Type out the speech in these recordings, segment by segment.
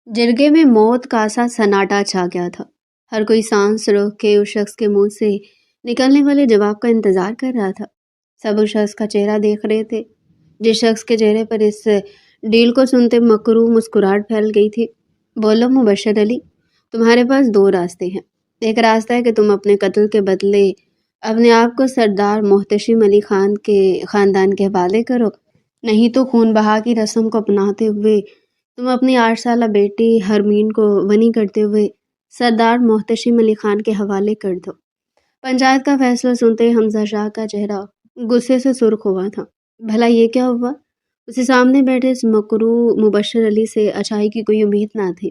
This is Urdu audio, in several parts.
جرگے میں موت کا سا سناٹا چھا گیا تھا۔ ہر کوئی سانس روک کے اس شخص کے منہ سے نکلنے والے جواب کا انتظار کر رہا تھا۔ سب اس شخص کا چہرہ دیکھ رہے تھے، جس شخص کے چہرے پر اس ڈیل کو سنتے مکروہ مسکراہٹ پھیل گئی تھی۔ بولو مبشر علی، تمہارے پاس دو راستے ہیں۔ ایک راستہ ہے کہ تم اپنے قتل کے بدلے اپنے آپ کو سردار محتشم علی خان کے خاندان کے حوالے کرو، نہیں تو خون بہا کی رسم کو اپناتے ہوئے تم اپنی 8 سالہ بیٹی ہرمین کو غنی کرتے ہوئے سردار محتشم علی خان کے حوالے کر دو۔ پنچایت کا فیصلہ سنتے حمزہ شاہ کا چہرہ غصے سے سرخ ہوا تھا۔ بھلا یہ کیا ہوا؟ اسے سامنے بیٹھے اس مکروہ مبشر علی سے اچھائی کی کوئی امید نہ تھی۔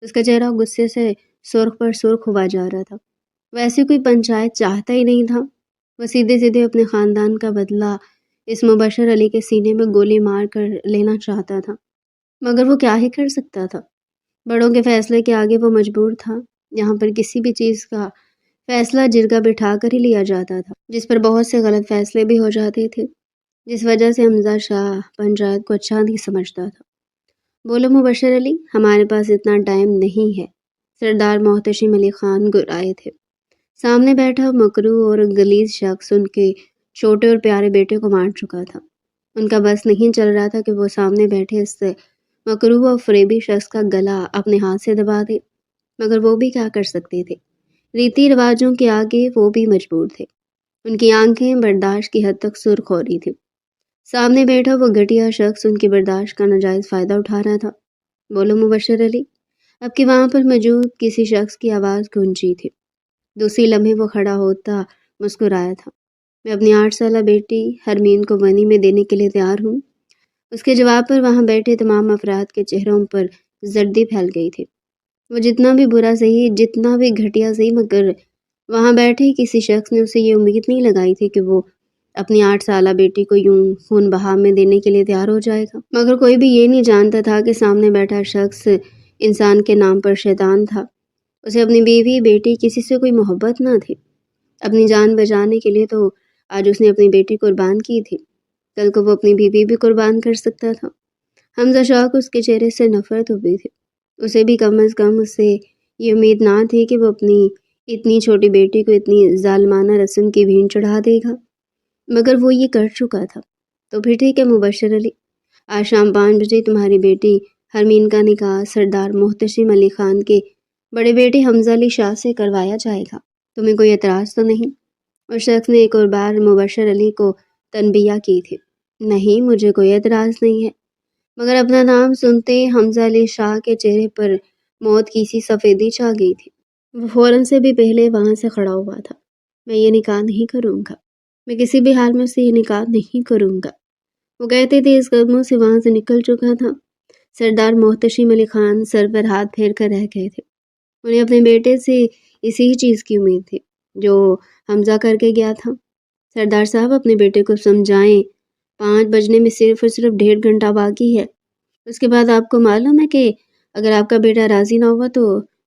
اس کا چہرہ غصے سے سرخ پر سرخ ہوا جا رہا تھا۔ ویسے کوئی پنچایت چاہتا ہی نہیں تھا۔ وہ سیدھے سیدھے اپنے خاندان کا بدلہ اس مبشر علی کے سینے میں گولی مار کر لینا چاہتا تھا، مگر وہ کیا ہی کر سکتا تھا۔ بڑوں کے فیصلے کے آگے وہ مجبور تھا۔ یہاں پر کسی بھی چیز کا فیصلہ جرگہ بٹھا کر ہی لیا جاتا تھا، جس پر بہت سے غلط فیصلے بھی ہو جاتے تھے، جس وجہ سے حمزہ شاہ پنچایت کو اچھا نہیں سمجھتا تھا۔ بولو مبشر علی، ہمارے پاس اتنا ٹائم نہیں ہے، سردار محتشم علی خان گرائے تھے۔ سامنے بیٹھا مکروہ اور غلیظ شخص ان کے چھوٹے اور پیارے بیٹے کو مار چکا تھا۔ ان کا بس نہیں چل رہا تھا کہ وہ سامنے بیٹھے اس مکروہ اور فریبی شخص کا گلا اپنے ہاتھ سے دبا دے، مگر وہ بھی کیا کر سکتے تھے؟ ریتی رواجوں کے آگے وہ بھی مجبور تھے۔ ان کی آنکھیں برداشت کی حد تک سرخ ہو رہی تھی۔ سامنے بیٹھا وہ گھٹیا شخص ان کی برداشت کا ناجائز فائدہ اٹھا رہا تھا۔ بولو مبشر علی، اب کہ وہاں پر موجود کسی شخص کی آواز گونجی تھی۔ دوسری لمحے وہ کھڑا ہوتا مسکرایا تھا۔ میں اپنی 8 سالہ بیٹی ہرمین کو غنی میں دینے کے لیے تیار ہوں۔ اس کے جواب پر وہاں بیٹھے تمام افراد کے چہروں پر زردی پھیل گئی تھی۔ وہ جتنا بھی برا سہی، جتنا بھی گھٹیا سہی، مگر وہاں بیٹھے کسی شخص نے اسے یہ امید نہیں لگائی تھی کہ وہ اپنی 8 سالہ بیٹی کو یوں خون بہا میں دینے کے لیے تیار ہو جائے گا۔ مگر کوئی بھی یہ نہیں جانتا تھا کہ سامنے بیٹھا شخص انسان کے نام پر شیطان تھا۔ اسے اپنی بیوی بیٹی کسی سے کوئی محبت نہ تھی۔ اپنی جان بچانے کے لیے تو آج اس نے اپنی بیٹی قربان کی تھی، کل کو وہ اپنی بیوی بھی قربان کر سکتا تھا۔ حمزہ شاہ کو اس کے چہرے سے نفرت ہوئی تھی۔ اسے بھی کم از کم اس سے یہ امید نہ تھی کہ وہ اپنی اتنی چھوٹی بیٹی کو اتنی ظالمانہ رسم کی بھین چڑھا دے گا، مگر وہ یہ کر چکا تھا۔ تو پھر ٹھیک ہے مبشر علی، آج شام 5 بجے تمہاری بیٹی ہرمین کا نکاح سردار محتشم علی خان کے بڑے بیٹے حمزہ علی شاہ سے کروایا جائے گا۔ تمہیں کوئی اعتراض تو نہیں؟ اس شخص نے ایک اور بار مبشر علی کو تنبیہ کی تھی۔ نہیں، مجھے کوئی اعتراض نہیں ہے، مگر اپنا نام سنتے حمزہ علی شاہ کے چہرے پر موت کی سی سفیدی چھا گئی تھی۔ وہ فوراً سے بھی پہلے وہاں سے کھڑا ہوا تھا۔ میں یہ نکاح نہیں کروں گا، میں کسی بھی حال میں سے یہ نکاح نہیں کروں گا، وہ کہتے تھے اس قدموں سے وہاں سے نکل چکا تھا۔ سردار محتشم علی خان سر پر ہاتھ پھیر کر رہ گئے تھے۔ انہیں اپنے بیٹے سے اسی ہی چیز کی امید تھی جو حمزہ کر کے گیا تھا۔ سردار صاحب، اپنے بیٹے کو سمجھائیں، 5 بجنے میں صرف اور صرف 1.5 گھنٹہ باقی ہے۔ اس کے بعد آپ کو معلوم ہے کہ اگر آپ کا بیٹا راضی نہ ہوا تو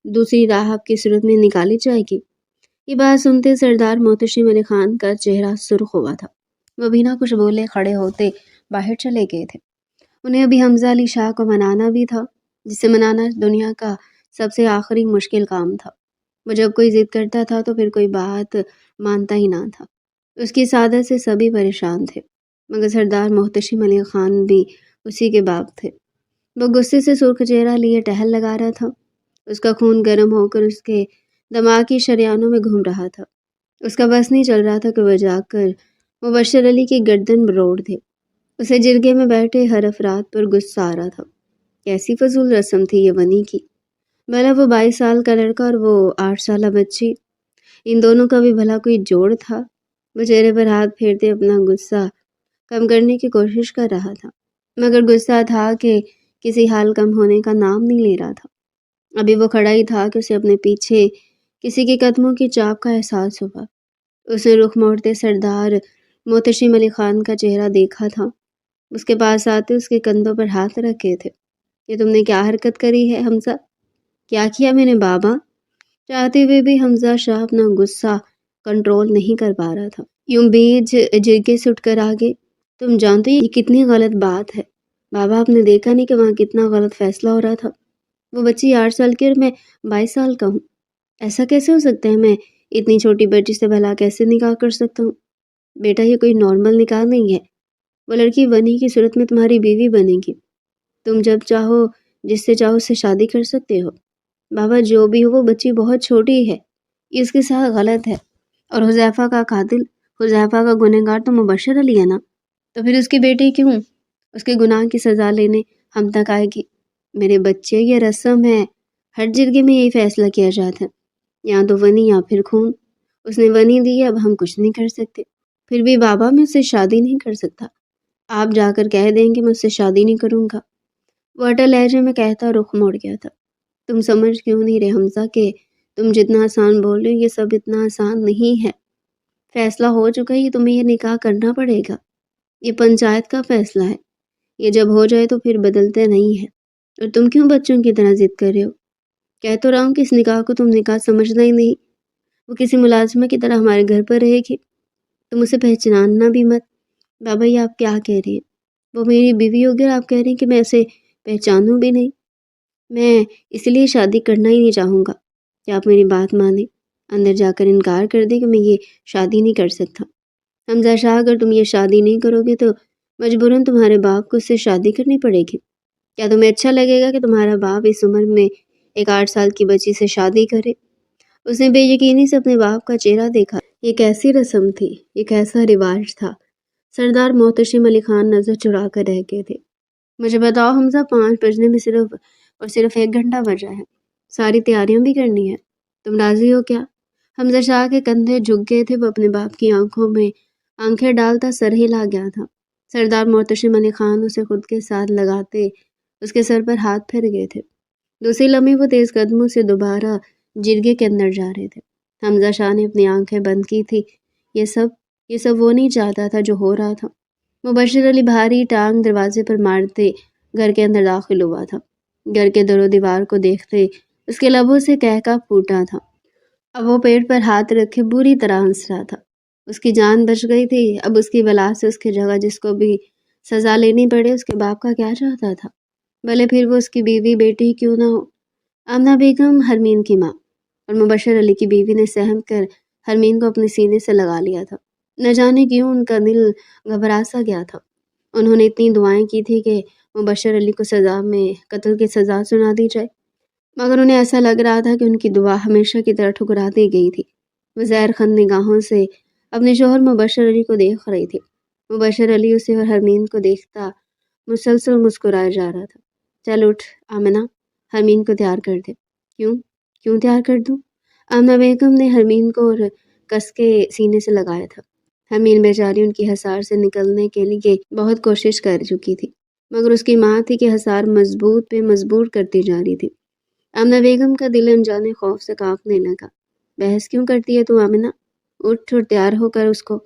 دوسری راہ آپ کی صورت میں نکالی جائے گی۔ یہ بات سنتے سردار محتشم علی خان کا چہرہ سرخ ہوا تھا۔ وہ بنا کچھ بولے کھڑے ہوتے باہر چلے گئے تھے۔ انہیں ابھی حمزہ علی شاہ کو منانا بھی تھا، جسے منانا دنیا کا سب سے آخری مشکل کام تھا۔ وہ جب کوئی ضد کرتا تھا تو پھر کوئی بات مانتا ہی نہ تھا۔ اس کی سعادت سے سبھی پریشان تھے، مگر سردار محتشم علی خان بھی اسی کے باب تھے۔ وہ غصے سے سرخ چہرہ لیے ٹہل لگا رہا تھا۔ اس کا خون گرم ہو کر اس کے دماغ کی شریانوں میں گھوم رہا تھا۔ اس کا بس نہیں چل رہا تھا کہ وہ جا کر مبشر علی کی گردن بروڑ دے۔ اسے جرگے میں بیٹھے ہر افراد پر غصہ آ رہا تھا۔ کیسی فضول رسم تھی یہ غنی کی؟ بھلا وہ 22 سال کا لڑکا اور وہ 8 سالہ بچی، ان دونوں کا بھی بھلا کوئی جوڑ تھا؟ وہ چہرے پر ہاتھ پھیرتے اپنا غصہ کم کرنے کی کوشش کر رہا تھا، مگر غصہ تھا کہ کسی حال کم ہونے کا نام نہیں لے رہا تھا۔ ابھی وہ کھڑا ہی تھا کہ اسے اپنے پیچھے کسی کے قدموں کی چاپ کا احساس ہوا۔ اس نے رخ موڑتے سردار محتشم علی خان کا چہرہ دیکھا تھا۔ اس کے پاس آتے اس کے کندھوں پر ہاتھ رکھے تھے۔ یہ تم نے کیا حرکت کری ہے حمزہ؟ کیا کیا میں نے بابا؟ چاہتے ہوئے بھی حمزہ شاہ اپنا غصہ کنٹرول نہیں کر پا رہا تھا۔ یوں بیچ جرگے سے اٹھ کر آگے، تم جانتے یہ کتنی غلط بات ہے؟ بابا، آپ نے دیکھا نہیں کہ وہاں کتنا غلط فیصلہ ہو رہا تھا؟ وہ بچی 8 سال کی اور میں 22 سال کا ہوں۔ ایسا کیسے ہو سکتا ہے؟ میں اتنی چھوٹی بچی سے بھلا کیسے نکاح کر سکتا ہوں؟ بیٹا یہ کوئی نارمل نکاح نہیں ہے، وہ لڑکی ونی کی صورت میں تمہاری بیوی بنے گی، تم جب چاہو جس سے چاہو اس سے شادی کر سکتے ہو۔ بابا جو بھی ہو وہ بچی بہت چھوٹی ہے، یہ اس کے ساتھ غلط ہے، اور حذیفہ کا قاتل، حذیفہ کا گنہگار تو مبشر علی ہے نا، تو پھر اس کی بیٹی کیوں اس کے گناہ کی سزا لینے ہم تک آئے گی؟ میرے بچے یہ رسم ہے، ہر جرگے میں یہی فیصلہ کیا جاتا ہے، یا تو ونی یا پھر خون، اس نے ونی دی ہے، اب ہم کچھ نہیں کر سکتے۔ پھر بھی بابا میں اس سے شادی نہیں کر سکتا، آپ جا کر کہہ دیں کہ میں اس سے شادی نہیں کروں گا۔ وہ اٹل لہجے میں کہتا رخ موڑ گیا تھا۔ تم سمجھ کیوں نہیں رہے حمزہ کہ تم جتنا آسان بول رہے ہو یہ سب اتنا آسان نہیں ہے، فیصلہ ہو چکا ہے، تمہیں یہ نکاح کرنا پڑے گا، یہ پنچایت کا فیصلہ ہے، یہ جب ہو جائے تو پھر بدلتے نہیں ہے، اور تم کیوں بچوں کی طرح ضد کر رہے ہو؟ کہہ تو رہا ہوں کہ اس نکاح کو تم نکاح سمجھنا ہی نہیں، وہ کسی ملازمہ کی طرح ہمارے گھر پر رہے گی، تم اسے پہچاننا بھی مت۔ بابا یہ آپ کیا کہہ رہے ہیں؟ وہ میری بیوی ہوگی اور آپ کہہ رہے ہیں کہ میں اسے پہچانوں بھی نہیں؟ میں اس لیے شادی کرنا ہی نہیں چاہوں گا کہ آپ میری بات مانیں، اندر جا کر انکار کر دیں کہ میں یہ شادی نہیں کر سکتا۔ حمزہ شاہ اگر تم یہ شادی نہیں کرو گے تو مجبوراً تمہارے باپ کو اس سے شادی کرنی پڑے گی۔ کیا تمہیں اچھا لگے گا کہ تمہارا باپ اس عمر میں ایک 8 سال کی بچی سے شادی کرے؟ اس نے بے یقینی سے اپنے باپ کا چہرہ دیکھا۔ یہ کیسی رسم تھی، یہ کیسا رواج تھا؟ سردار محتشم علی خان نظر چرا کر رہ گئے تھے۔ مجھے بتاؤ حمزہ، 5 بجنے میں صرف 1 گھنٹہ بچا ہے، ساری تیاریاں بھی کرنی ہے، تم راضی ہو کیا؟ حمزہ شاہ کے کندھے جھک گئے تھے، وہ اپنے باپ کی آنکھوں میں آنکھیں ڈالتا سر ہلا گیا تھا۔ سردار محتشم علی خان اسے خود کے ساتھ لگاتے اس کے سر پر ہاتھ پھیر گئے تھے۔ دوسری لمحے وہ تیز قدموں سے دوبارہ جرگے کے اندر جا رہے تھے۔ حمزہ شاہ نے اپنی آنکھیں بند کی تھی، یہ سب وہ نہیں چاہتا تھا جو ہو رہا تھا۔ مبشر علی بھاری ٹانگ دروازے پر مارتے گھر کے اندر داخل ہوا تھا۔ گھر کے در و دیوار کو دیکھتے اس کے لبوں سے کہکا پھوٹا تھا۔ اب وہ پیٹ پر ہاتھ رکھے بری طرح ہنس رہا تھا۔ اس کی جان بچ گئی تھی، اب اس کی بلا سے اس کی جگہ جس کو بھی سزا لینی پڑے اس کے باپ کا کیا چاہتا تھا؟ بھلے پھر وہ اس کی بیوی بیٹی کیوں نہ ہو۔ آمنہ بیگم حرمین کی ماں اور مبشر علی کی بیوی نے سہم کر حرمین کو اپنے سینے سے لگا لیا تھا۔ نہ جانے کیوں ان کا دل گھبرا سا گیا تھا۔ انہوں نے اتنی دعائیں کی تھی کہ مبشر علی کو سزا میں قتل کی سزا سنا دی جائے، مگر انہیں ایسا لگ رہا تھا کہ ان کی دعا ہمیشہ کی طرح ٹھکرا دی گئی تھی۔ وہ زہر خند نگاہوں سے اپنے شوہر مبشر علی کو دیکھ رہی تھی۔ مبشر علی اسے اور حرمین کو دیکھتا مسلسل مسکرایا جا رہا تھا۔ چل اٹھ آمنہ، حرمین کو تیار کر دے۔ کیوں تیار کر دوں؟ آمنہ بیگم نے حرمین کو اور کس کے سینے سے لگایا تھا۔ حرمین بیچاری ان کی حصار سے نکلنے کے لیے بہت کوشش کر چکی تھی، مگر اس کی ماں تھی کہ حصار مضبوط پہ مجبور کرتی جا رہی تھی۔ آمنہ بیگم کا دل انجانے خوف سے کانپنے لگا۔ بحث کیوں کرتی ہے تو آمنہ؟ اٹھ اور تیار ہو کر اس کو۔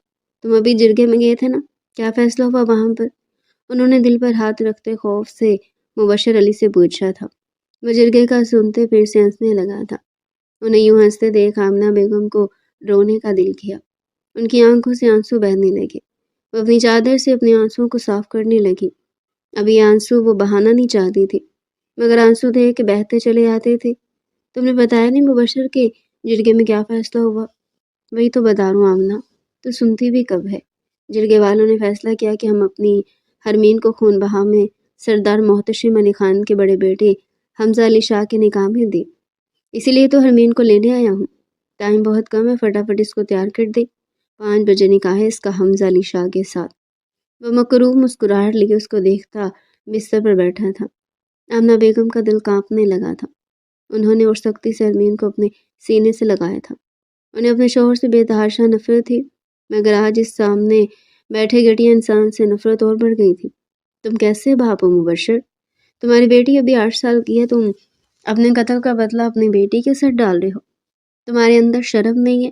تم ابھی جرگے میں گئے تھے نا، کیا فیصلہ ہوا وہاں پر؟ انہوں نے دل پر ہاتھ رکھتے خوف سے مبشر علی سے پوچھا تھا۔ وہ جرگے کا سنتے پھر سے ہنسنے لگا تھا۔ انہیں یوں ہنستے دیکھ آمنہ بیگم کو رونے کا دل کیا۔ ان کی آنکھوں سے آنسو بہنے لگے۔ وہ اپنی چادر سے اپنے آنسوؤں کو صاف کرنے لگی۔ اب یہ آنسو وہ بہانا نہیں چاہتی تھی، مگر آنسو تھے کہ بہتے چلے آتے تھے۔ تم نے بتایا نہیں مبشر کے جرگے میں کیا فیصلہ ہوا؟ وہی تو بتا رہا ہوں آمنہ، تو سنتی بھی کب ہے؟ جرگے والوں نے فیصلہ کیا کہ ہم اپنی حرمین کو خون بہا میں سردار محتشم علی خان کے بڑے بیٹے حمزہ علی شاہ کے نکاح میں دے۔ اسی لیے تو حرمین کو لینے آیا ہوں۔ ٹائم بہت کم ہے، فٹافٹ اس کو تیار کر دے، 5 بجے نکاح ہے اس کا حمزہ علی شاہ کے ساتھ۔ وہ مکروہ مسکراہٹ لیے اس کو دیکھتا بستر پر بیٹھا تھا۔ آمنہ بیگم کا دل کانپنے لگا تھا۔ انہوں نے اور سختی سے حرمین کو اپنے سینے سے لگایا تھا۔ انہیں اپنے شوہر سے بے تحاشا نفرت تھی، مگر آج اس سامنے بیٹھے گھٹیا انسان سے نفرت اور بڑھ گئی تھی۔ تم کیسے باپ ہو مبشر؟ تمہاری بیٹی ابھی 8 سال کی ہے، تم اپنے قتل کا بدلہ اپنی بیٹی کے سر ڈال رہے ہو؟ تمہارے اندر شرم نہیں ہے؟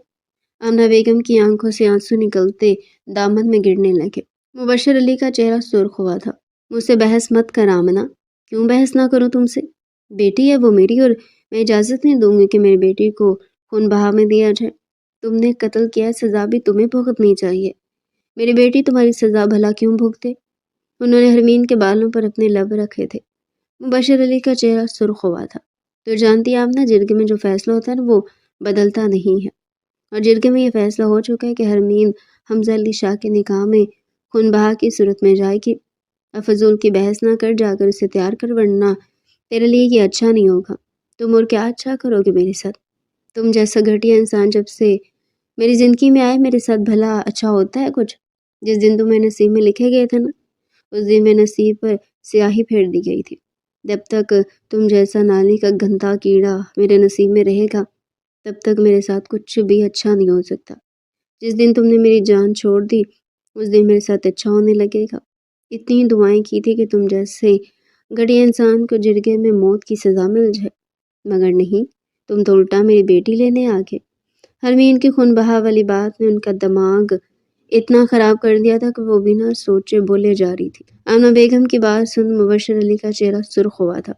آمنہ بیگم کی آنکھوں سے آنسو نکلتے دامن میں گرنے لگے۔ مبشر علی کا چہرہ سرخ ہوا تھا۔ مجھ سے بحث مت کر آمنہ۔ کیوں بحث نہ کروں تم سے؟ بیٹی ہے وہ میری، اور میں اجازت نہیں دوں گی کہ میری بیٹی کو خون بہا میں دیا جائے۔ تم نے قتل کیا، سزا بھی تمہیں بھگتنی چاہیے۔ میری بیٹی تمہاری سزا بھلا کیوں بھگتے؟ انہوں نے حرمین کے بالوں پر اپنے لب رکھے تھے۔ مبشر علی کا چہرہ سرخ ہوا تھا۔ تو جانتی آپ نا، جرگے میں جو فیصلہ ہوتا ہے نا وہ بدلتا نہیں ہے، اور جرگے میں یہ فیصلہ ہو چکا ہے کہ حرمین حمزہ علی شاہ کے نکاح میں خون بہا کی صورت میں جائے گی۔ اب فضول کی بحث نہ کر، جا کر اسے تیار کر، ورنہ تیرے لیے یہ اچھا نہیں ہوگا۔ تم اور کیا اچھا کرو گے میرے ساتھ؟ تم جیسا گھٹیا انسان جب سے میری زندگی میں آئے، میرے ساتھ بھلا اچھا ہوتا ہے کچھ؟ جس دن تمہیں نصیب میں لکھے گئے تھے نا، اس دن میں نصیب پر سیاہی پھیر دی گئی تھی۔ جب تک تم جیسا نالی کا گندھا کیڑا میرے نصیب میں رہے گا، تب تک میرے ساتھ کچھ بھی اچھا نہیں ہو سکتا۔ جس دن تم نے میری جان چھوڑ دی، اس دن میرے ساتھ اچھا ہونے لگے گا۔ اتنی دعائیں کی تھی کہ تم جیسے گھٹیا انسان کو جرگے میں موت کی سزا مل جائے، مگر نہیں، تم تو الٹا میری بیٹی لینے آ گئے۔ حرمین کی خون بہا والی بات نے ان کا دماغ اتنا خراب کر دیا تھا کہ وہ بنا سوچے بولے جا رہی تھی۔ آمنہ بیگم کی بات سن مبشر علی کا چہرہ سرخ ہوا تھا۔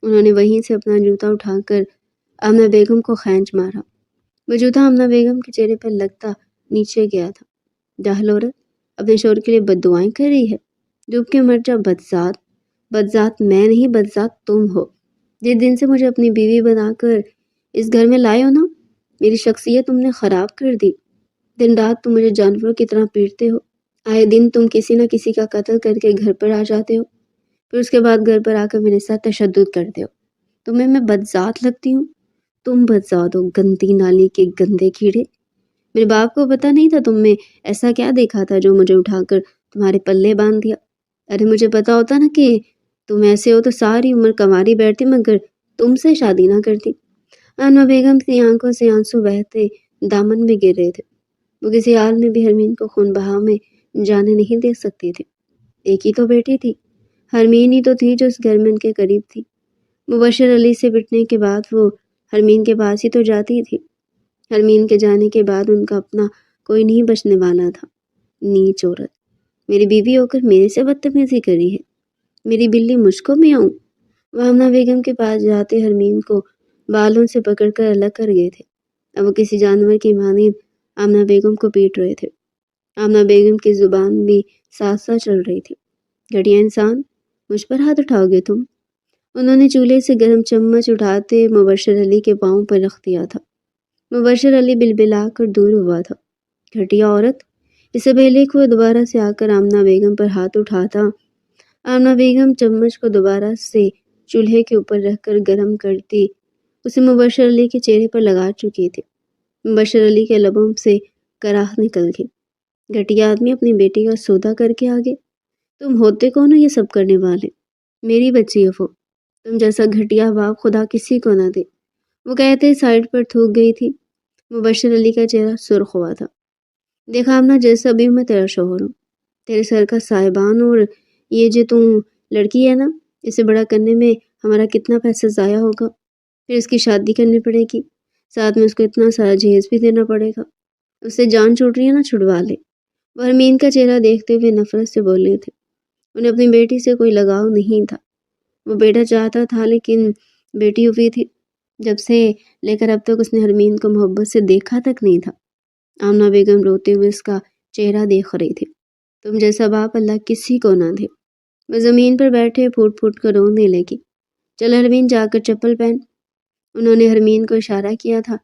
انہوں نے وہیں سے اپنا جوتا اٹھا کر آمنہ بیگم کو کھینچ مارا۔ وہ جوتا آمنہ بیگم کے چہرے پر لگتا نیچے گیا تھا۔ جاہل عورت، اپنے شوہر کے لیے بد دعائیں کر رہی ہے۔ ڈوب کے مر جا بدذات۔ بدذات میں نہیں، بدذات تم ہو۔ جس دن سے مجھے اپنی بیوی بنا کر اس گھر میں لائے ہو نا، میری شخصیت تم نے خراب کر دی۔ دن رات تم مجھے جانوروں کی طرح پیٹتے ہو۔ آئے دن تم کسی نہ کسی کا قتل کر کے گھر پر آ جاتے ہو، پھر اس کے بعد گھر پر آ کر میرے ساتھ تشدد کرتے ہو۔ تمہیں میں بدذات لگتی ہوں؟ تم بدذات ہو، گندی نالی کے گندے کیڑے۔ میرے باپ کو پتہ نہیں تھا تم میں ایسا کیا دیکھا تھا جو مجھے اٹھا کر تمہارے پلے باندھ دیا۔ ارے مجھے پتا ہوتا نا کہ تم ایسے ہو تو ساری عمر کنواری بیٹھتی، مگر تم سے شادی نہ کرتی۔ آمنہ بیگم کی آنکھوں سے آنسو بہتے دامن میں گر رہے تھے۔ وہ کسی حال میں بھی حرمین کو خون بہا میں جانے نہیں دے سکتی تھی۔ ایک ہی تو بیٹی تھی، حرمین ہی تو تھی جو اس گھر میں ان کے قریب تھی۔ مبشر علی سے بٹنے کے بعد وہ حرمین کے پاس ہی تو جاتی تھی۔ حرمین کے جانے کے بعد ان کا اپنا کوئی نہیں بچنے والا تھا۔ نیچ عورت، میری بیوی ہو کر میرے سے بدتمیزی کری ہے۔ میری بلی مجھ کو میں آؤں؟ وہ آمنہ بیگم کے پاس جاتے حرمین کو بالوں سے پکڑ کر الگ کر گئے تھے۔ اب وہ کسی جانور کی مانند آمنہ بیگم کو پیٹ رہے تھے۔ آمنہ بیگم کی زبان بھی ساتھ ساتھ چل رہی تھی۔ گھٹیا انسان، مجھ پر ہاتھ اٹھاؤ گے تم؟ انہوں نے چولہے سے گرم چمچ اٹھاتے مبشر علی کے پاؤں پر رکھ دیا تھا۔ مبشر علی بلبلا کر دور ہوا تھا۔ گھٹیا عورت، اس سے پہلے کہ وہ دوبارہ سے آ کر آمنہ بیگم پر ہاتھ اٹھاتا، آمنہ بیگم چمچ کو دوبارہ سے چولہے کے اوپر رکھ کر گرم کرتی اسے مبشر علی کے چہرے پر لگا چکی تھی۔ مبشر علی کے لبوں سے کراہ نکل گئی۔ گھٹیا آدمی اپنی بیٹی کا سودا کر کے آگے، تم ہوتے کون ہو یہ سب کرنے والے؟ میری بچی ہے وہ، تم جیسا گھٹیا باپ خدا کسی کو نہ دے۔ وہ کہتے سائڈ پر تھوک گئی تھی۔ مبشر علی کا چہرہ سرخ ہوا تھا۔ دیکھا آمنہ، جیسا بھی میں تیرا شوہر ہوں، تیرے سر کا صاحبان، اور یہ جو تم لڑکی ہے نا، اسے بڑا کرنے میں ہمارا کتنا پیسہ ضائع ہوگا، پھر اس کی شادی کرنی پڑے گی، ساتھ میں اس کو اتنا سارا جہیز بھی دینا پڑے گا۔ اس سے جان چھوٹ رہی ہے نا، چھڑوا لے۔ وہ حرمین کا چہرہ دیکھتے ہوئے نفرت سے بولے تھے۔ انہیں اپنی بیٹی سے کوئی لگاؤ نہیں تھا۔ وہ بیٹا چاہتا تھا لیکن بیٹی ہوئی تھی۔ جب سے لے کر اب تک اس نے حرمین کو محبت سے دیکھا تک نہیں تھا۔ آمنہ بیگم روتے ہوئے اس کا چہرہ دیکھ رہی تھی۔ تم جیسا باپ اللہ کسی کو نہ دے۔ وہ زمین پر بیٹھے پھوٹ پھوٹ کر رونے لگی۔ چل حرمین، جا کر چپل پہن۔ انہوں نے حرمین کو اشارہ کیا تھا۔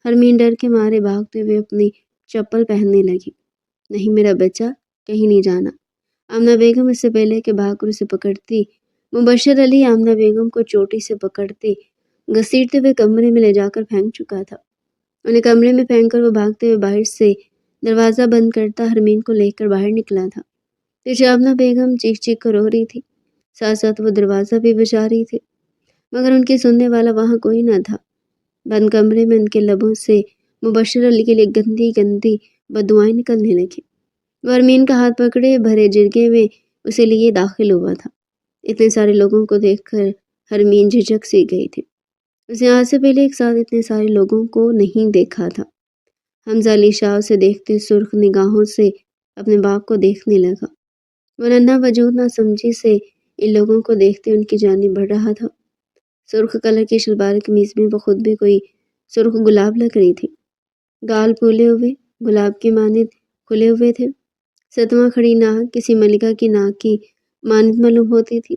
حرمین ڈر کے مارے بھاگتے ہوئے اپنی چپل پہننے لگی۔ نہیں میرا بچہ، کہیں نہیں جانا۔ آمنہ بیگم اس سے پہلے کہ بھاگ کر اسے پکڑتی، مبشر علی آمنہ بیگم کو چوٹی سے پکڑتے گھسیٹتے ہوئے کمرے میں لے جا کر پھینک چکا تھا۔ انہیں کمرے میں پھینک کر وہ بھاگتے ہوئے باہر سے دروازہ بند کرتا حرمین کو لے کر باہر نکلا تھا۔ پیچھے آمنہ بیگم چیخ چیخ کر رو رہی تھی، ساتھ ساتھ وہ دروازہ بھی بجا رہی تھی، مگر ان کی سننے والا وہاں کوئی نہ تھا۔ بند کمرے میں ان کے لبوں سے مبشر علی کے لیے گندی گندی بددعائیں نکلنے لگی۔ وہ حرمین کا ہاتھ پکڑے بھرے جرگے میں اسے لیے داخل ہوا تھا۔ اتنے سارے لوگوں کو دیکھ کر حرمین جھجک سی گئی تھی۔ اسے آج سے پہلے ایک ساتھ اتنے سارے لوگوں کو نہیں دیکھا تھا۔ حمزہ علی شاہ اسے دیکھتے سرخ نگاہوں سے اپنے باپ کو دیکھنے لگا۔ وہ ننھا وجود نہ سمجھی سے ان لوگوں کو دیکھتے ان کی جانب بڑھ رہا تھا۔ سرخ کلر کی شلوار قمیض میں وہ خود بھی کوئی سرخ گلاب لگ رہی تھی۔ گال پھولے ہوئے گلاب کی مانند کھلے ہوئے تھے۔ ستواں کھڑی ناک کسی ملکہ کی ناک کی مانند معلوم ہوتی تھی۔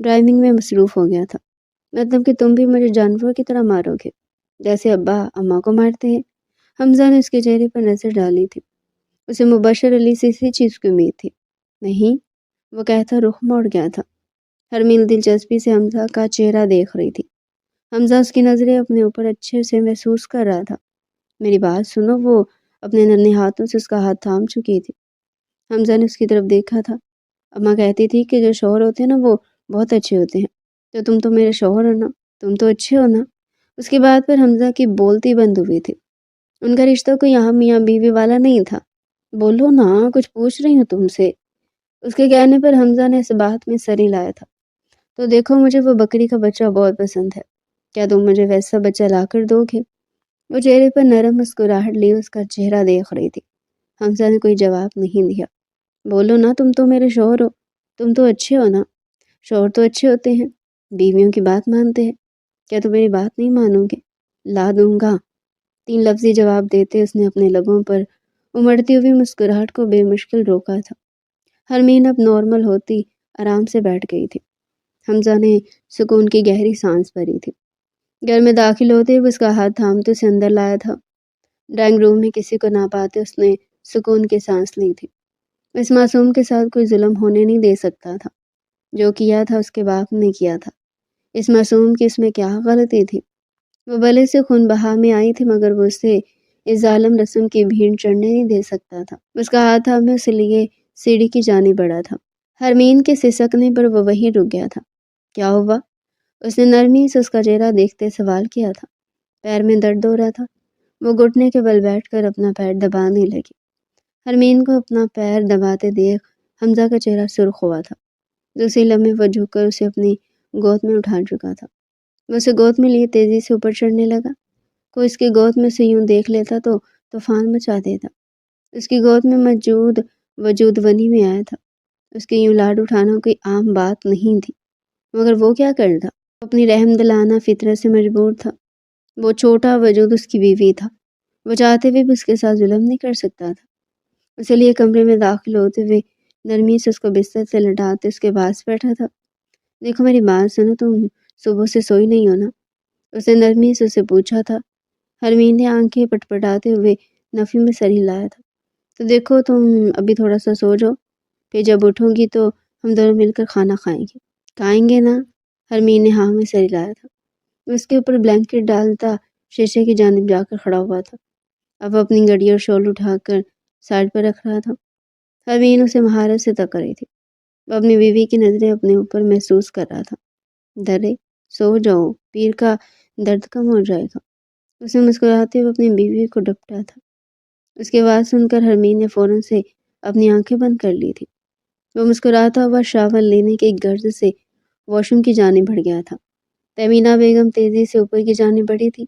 ڈرائیونگ میں مصروف ہو گیا تھا۔ مطلب کہ تم بھی مجھے جانوروں کی طرح مارو گے جیسے ابا اماں کو مارتے ہیں؟ حمزہ نے اس کے چہرے پر نظر ڈالی تھی۔ اسے مبشر علی سے اسی چیز کی امید تھی۔ نہیں، وہ کہتا رخ موڑ گیا تھا۔ ہرمیل دلچسپی سے حمزہ کا چہرہ دیکھ رہی تھی۔ حمزہ اس کی نظریں اپنے اوپر اچھے سے محسوس کر رہا تھا۔ میری بات سنو، وہ اپنے ننھے ہاتھوں سے اس کا ہاتھ تھام چکی تھی۔ حمزہ نے اس کی طرف دیکھا تھا۔ اماں کہتی تھی کہ جو شوہر ہوتے ہیں نا وہ بہت اچھے ہوتے ہیں، تو تم تو میرے شوہر ہو نا، تم تو اچھے ہو نا۔ اس کی بات پر حمزہ کی بولتی بند ہوئی تھی۔ ان کا رشتہ کوئی یہاں میاں بیوی والا نہیں تھا۔ بولو نا، کچھ پوچھ رہی ہوں تم سے۔ اس کے کہنے پر حمزہ نے اس بات میں سر ہلایا تھا۔ تو دیکھو، مجھے وہ بکری کا بچہ بہت پسند ہے، کیا تم مجھے ویسا بچہ لا کر دو گے؟ وہ چہرے پر نرم مسکراہٹ لیے اس کا چہرہ دیکھ رہی تھی۔ حمزہ نے کوئی جواب نہیں دیا۔ بولو نا، تم تو میرے شوہر ہو، تم تو اچھے ہو نا۔ شوہر تو اچھے ہوتے ہیں، بیویوں کی بات مانتے ہیں، کیا تم میری بات نہیں مانو گے؟ لا دوں گا۔ 3 لفظی جواب دیتے اس نے اپنے لبوں پر امڑتی ہوئی مسکراہٹ کو بے مشکل روکا تھا۔ ہرمین اب نارمل ہوتی آرام سے بیٹھ گئی تھی۔ حمزہ نے سکون کی گہری سانس بھری تھی۔ گھر میں داخل ہوتے ہوئے اس کا ہاتھ تھامتے اسے اندر لایا تھا۔ ڈرائنگ روم میں کسی کو نہ پاتے اس نے سکون کی سانس لی تھی۔ اس معصوم کے ساتھ کوئی ظلم ہونے نہیں دے سکتا تھا۔ جو کیا تھا اس کے باپ نے کیا تھا۔ اس معصوم کی اس میں کیا غلطی تھی؟ وہ بھلے سے خون بہا میں آئی تھی، مگر وہ اسے اس ظالم رسم کی بھیڑ چڑھنے نہیں دے سکتا تھا۔ اس کا ہاتھ ہمیں اسے لیے سیڑھی کی جانب بڑھا تھا۔ ہرمین کے سسکنے پر وہ وہیں رک گیا تھا۔ کیا ہوا؟ اس نے نرمی سے اس کا چہرہ دیکھتے سوال کیا تھا۔ پیر میں درد ہو رہا تھا۔ وہ گھٹنے کے بل بیٹھ کر اپنا پیر دبانے لگی۔ ہرمین کو اپنا پیر دباتے دیکھ حمزہ کا چہرہ سرخ ہوا تھا۔ دوسری لمحے وہ جھک کر اسے اپنی گود میں اٹھا چکا تھا۔ وہ اسے گود میں لیے تیزی سے اوپر چڑھنے لگا۔ کوئی اس کی گود میں سے یوں دیکھ لیتا تو طوفان مچا دیتا۔ اس کی گود میں موجود وجود ونی میں آیا تھا۔ اس کے یوں لاڈ اٹھانا کوئی عام بات نہیں تھی، مگر وہ کیا کرتا؟ وہ اپنی رحم دلانہ فطرت سے مجبور تھا۔ وہ چھوٹا وجود اس کی بیوی تھا۔ وہ چاہتے ہوئے بھی اس کے ساتھ ظلم نہیں کر سکتا تھا۔ اسی لیے کمرے میں داخل ہوتے ہوئے نرمی سے اس کو بستر سے لٹاتے اس کے پاس بیٹھا تھا۔ دیکھو میری بات سنو، تم صبح سے سوئی نہیں ہو نا؟ اس نے نرمی سے اسے پوچھا تھا۔ ہرمین نے آنکھیں پٹپٹاتے ہوئے نفی میں سر ہلایا تھا۔ تو دیکھو، تم ابھی تھوڑا سا سو جاؤ، پھر جب اٹھوں گی تو ہم دونوں مل کر کھانا کھائیں گے۔ کھائیں گے نا؟ ہرمین نے ہاں میں سر ہلایا تھا۔ اس کے اوپر بلینکٹ ڈالتا شیشے کی جانب جا کر کھڑا ہوا تھا۔ اب اپنی گھڑی اور شال اٹھا کر سائڈ پر رکھ رہا تھا۔ ہرمین اسے مہارت سے تک رہی تھی۔ وہ اپنی بیوی کی نظریں اپنے اوپر محسوس کر رہا تھا۔ درے، سو جاؤ، پیر کا درد کم ہو جائے گا۔ اس نے مسکراتے ہوئے اپنی بیوی کو ڈپٹا تھا۔ اس کی آواز سن کر ہرمین نے فوراً سے اپنی آنکھیں بند کر لی تھی۔ وہ مسکراتا ہوا شاول لینے کے ایک غرض سے واش روم کی جانب بڑھ گیا تھا۔ تہمینہ بیگم تیزی سے اوپر کی جانب بڑھی تھی۔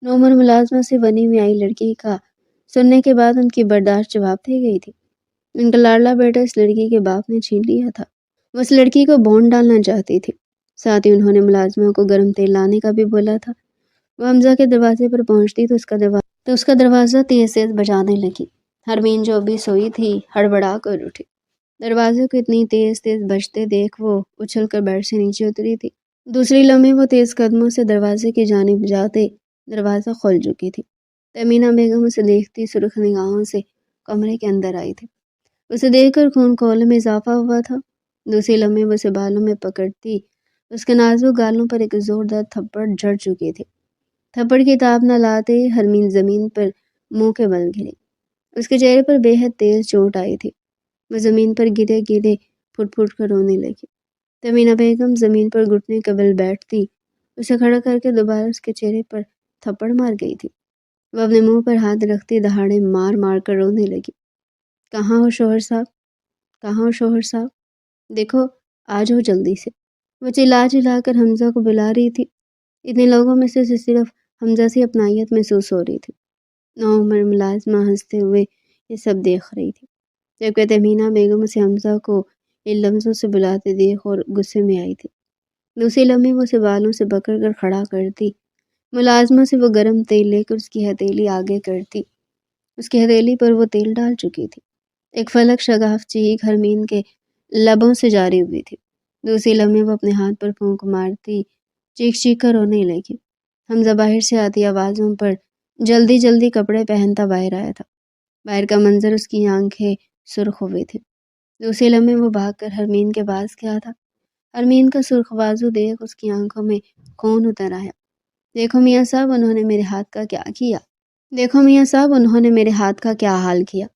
نومر ملازمہ سے بنی ہوئی آئی لڑکی کا سننے کے بعد ان کی برداشت جواب دے گئی تھی۔ ان کا لاڈلا بیٹا اس لڑکی کے باپ نے چھین لیا تھا۔ وہ اس لڑکی کو بھون ڈالنا چاہتی تھی۔ ساتھ ہی انہوں نے ملازمہ کو گرم تیل لانے کا بھی بولا تھا۔ وہ حمزہ کے دروازے پر پہنچتی تو اس کا دروازہ تیز تیز بجانے لگی۔ ہرمین جو ابھی سوئی تھی ہڑبڑا کر اٹھی۔ دروازے کو اتنی تیز تیز بجتے دیکھ وہ اچھل کر بیڈ سے نیچے اتری تھی۔ دوسری لمحے وہ تیز قدموں سے دروازے کی جانب جاتے دروازہ کھول چکی تھی۔ تہمینہ بیگم اسے دیکھتی سرخ نگاہوں سے کمرے کے اندر آئی تھی۔ اسے دیکھ کر خون کھولنے میں اضافہ ہوا تھا۔ دوسری لمحے وہ اسے بالوں میں پکڑتی اس کے نازک گالوں پر ایک زوردار تھپڑ جڑ چکی تھی۔ تھپڑ کی تاب نہ لاتے ہرمین زمین پر منہ کے بل گری۔ اس کے چہرے پر بے حد تیز چوٹ آئی تھی۔ وہ زمین پر گرے گرے پھٹ پھٹ کر رونے لگی۔ تہمینہ بیگم زمین پر گھٹنے کے بل بیٹھتی اسے کھڑا کر کے دوبارہ اس کے چہرے پر تھپڑ مار گئی تھی۔ وہ اپنے منہ پر ہاتھ رکھتی دہاڑے مار مار کر رونے لگی۔ کہاں ہو شوہر صاحب؟ کہاں ہو شوہر صاحب؟ دیکھو، آ جاؤ جلدی سے۔ وہ چلا چلا کر حمزہ کو بلا رہی تھی۔ اتنے لوگوں میں سے صرف حمزہ سے اپنائیت محسوس ہو رہی تھی۔ نوعمر ملازمہ ہنستے ہوئے یہ سب دیکھ رہی تھی، جبکہ تہمینہ بیگم اسے حمزہ کو ان لفظوں سے بلاتے دیکھ اور غصے میں آئی تھی۔ دوسری لمحے وہ اسے بالوں سے پکڑ کر کھڑا کرتی۔ ملازمہ سے وہ گرم تیل لے کر اس کی ہتھیلی آگے کرتی۔ اس کی ہتھیلی پر وہ تیل ڈال چکی تھی۔ ایک فلک شگاف چیخ ہرمین کے لبوں سے جاری ہوئی تھی۔ دوسری لمحے وہ اپنے ہاتھ پر پھونک مارتی چیخ چیخ کر رونے لگی۔ حمزہ باہر سے آتی آوازوں پر جلدی جلدی کپڑے پہنتا باہر آیا تھا۔ باہر کا منظر اس کی آنکھیں سرخ ہوئی تھی۔ دوسرے لمحے وہ بھاگ کر حرمین کے پاس گیا تھا۔ حرمین کا سرخ بازو دیکھ اس کی آنکھوں میں خون اتر آیا۔ دیکھو میاں صاحب انہوں نے میرے ہاتھ کا کیا کیا، دیکھو میاں صاحب انہوں نے میرے ہاتھ کا کیا حال کیا۔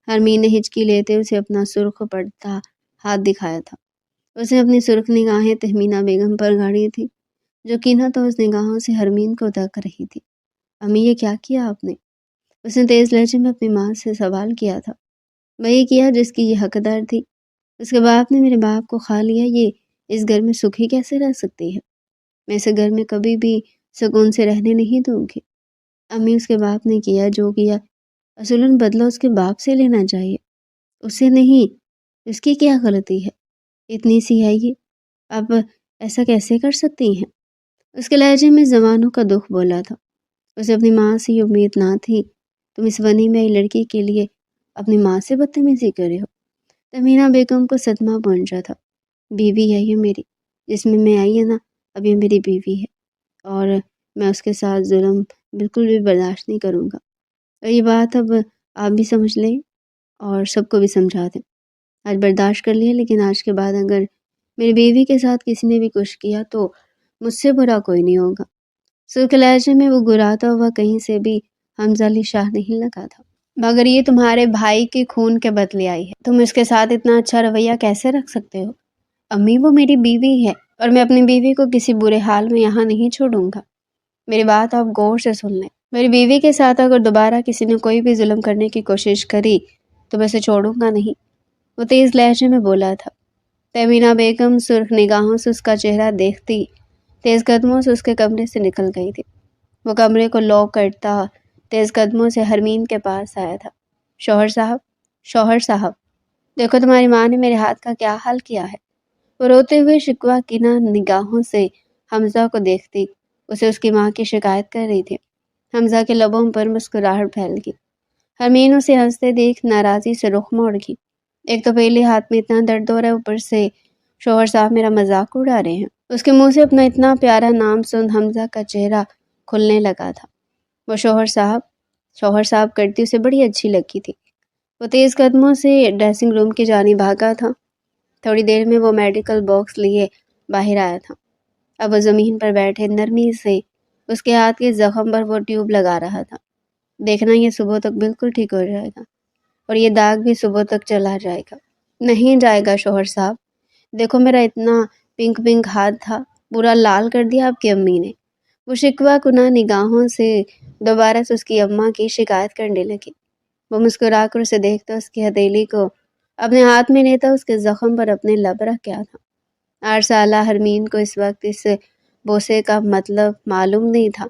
حرمین نے ہچکی لیتے اسے اپنا سرخ پڑتا ہاتھ دکھایا تھا۔ اس نے اپنی سرخ نگاہیں تہمینہ بیگم پر گاڑی تھی، جو کینہ تو اس نگاہوں سے حرمین کو دیکھ رہی تھی۔ امی یہ کیا کیا آپ نے؟ اس نے تیز لہجے میں اپنی ماں سے سوال کیا تھا۔ وہی کیا جس کی یہ حقدار تھی۔ اس کے باپ نے میرے باپ کو کھا لیا، یہ اس گھر میں سکھی کیسے رہ سکتی ہے؟ میں اسے گھر میں کبھی بھی سکون سے رہنے نہیں دوں گی۔ امی اس کے باپ نے کیا جو کیا اصولاً بدلہ اس کے باپ سے لینا چاہیے، اس سے نہیں۔ اس کی کیا غلطی ہے؟ اتنی سی ہے یہ، آپ ایسا کیسے کر سکتی ہیں؟ اس کے لہجے میں زمانوں کا دکھ بولا تھا۔ اسے اپنی ماں سے یہ امید نہ تھی۔ تم اس ونی میں لڑکی کے لیے اپنی ماں سے بدتمیزی کرے ہو۔ تہمینہ بیگم کو صدمہ پہنچا تھا۔ بیوی ہے یہ میری، جس میں آئی ہے نا، اب یہ میری بیوی ہے اور میں اس کے ساتھ ظلم بالکل بھی برداشت نہیں کروں گا۔ اور یہ بات اب آپ بھی سمجھ لیں اور سب کو بھی سمجھا دیں۔ آج برداشت کر لیا، لیکن آج کے بعد اگر میری بیوی کے ساتھ کسی نے بھی کچھ کیا تو مجھ سے برا کوئی نہیں ہوگا۔ سرخ لہجے میں وہ گراتا ہوا کہیں سے بھی حمزہ علی شاہ نہیں لگا تھا۔ مگر یہ تمہارے بھائی کے خون کے بدلے آئی ہے، تم اس کے ساتھ اتنا اچھا رویہ کیسے رکھ سکتے ہو؟ امی وہ میری بیوی ہے اور میں اپنی بیوی کو کسی برے حال میں یہاں نہیں چھوڑوں گا۔ میری بات آپ غور سے سن لیں۔ میری بیوی کے ساتھ اگر دوبارہ کسی نے کوئی بھی ظلم کرنے کی کوشش کری تو میں اسے چھوڑوں گا نہیں، وہ تیز لہجے میں بولا تھا۔ تہمینہ بیگم سرخ نگاہوں سے اس کا چہرہ دیکھتی تیز قدموں سے اس کے کمرے سے نکل گئی تھی۔ وہ کمرے کو لاک کرتا تیز قدموں سے حرمین کے پاس آیا تھا۔ شوہر صاحب، شوہر صاحب، دیکھو تمہاری ماں نے میرے ہاتھ کا کیا حال کیا ہے۔ وہ روتے ہوئے شکوہ کینہ نگاہوں سے حمزہ کو دیکھتی اسے اس کی ماں کی شکایت کر رہی تھی۔ حمزہ کے لبوں پر مسکراہٹ پھیل گئی۔ حرمین اسے ہنستے دیکھ ناراضی سے رخ موڑ گئی۔ ایک تو پہلے ہاتھ میں اتنا درد ہو رہا ہے، اوپر سے شوہر صاحب میرا مذاق اڑا رہے ہیں۔ اس کے منہ سے اپنا اتنا پیارا نام سن حمزہ کا چہرہ کھلنے لگا تھا۔ وہ شوہر صاحب کرتی اسے بڑی اچھی لگی تھی۔ وہ تیز قدموں سے ڈریسنگ روم کی جانب بھاگا تھا۔ تھوڑی دیر میں وہ میڈیکل باکس لیے باہر آیا تھا۔ اب وہ زمین پر بیٹھے نرمی سے اس کے ہاتھ کے زخم پر وہ ٹیوب لگا رہا تھا۔ دیکھنا یہ صبح تک بالکل ٹھیک ہو جائے گا اور یہ داغ بھی صبح تک چلا جائے گا۔ نہیں جائے گا شوہر صاحب، دیکھو میرا اتنا پنک پنک ہاتھ تھا، پورا لال کر دیا آپ کی امی نے۔ وہ شکوہ کناں نگاہوں سے دوبارہ سے اس کی اماں کی شکایت کرنے لگی۔ وہ مسکرا کر اسے دیکھتا اس کی ہتھیلی کو اپنے ہاتھ میں لیتا اس کے زخم پر اپنے لب رکھ گیا تھا۔ 8 سالہ حرمین کو اس وقت اس بوسے کا مطلب معلوم نہیں تھا،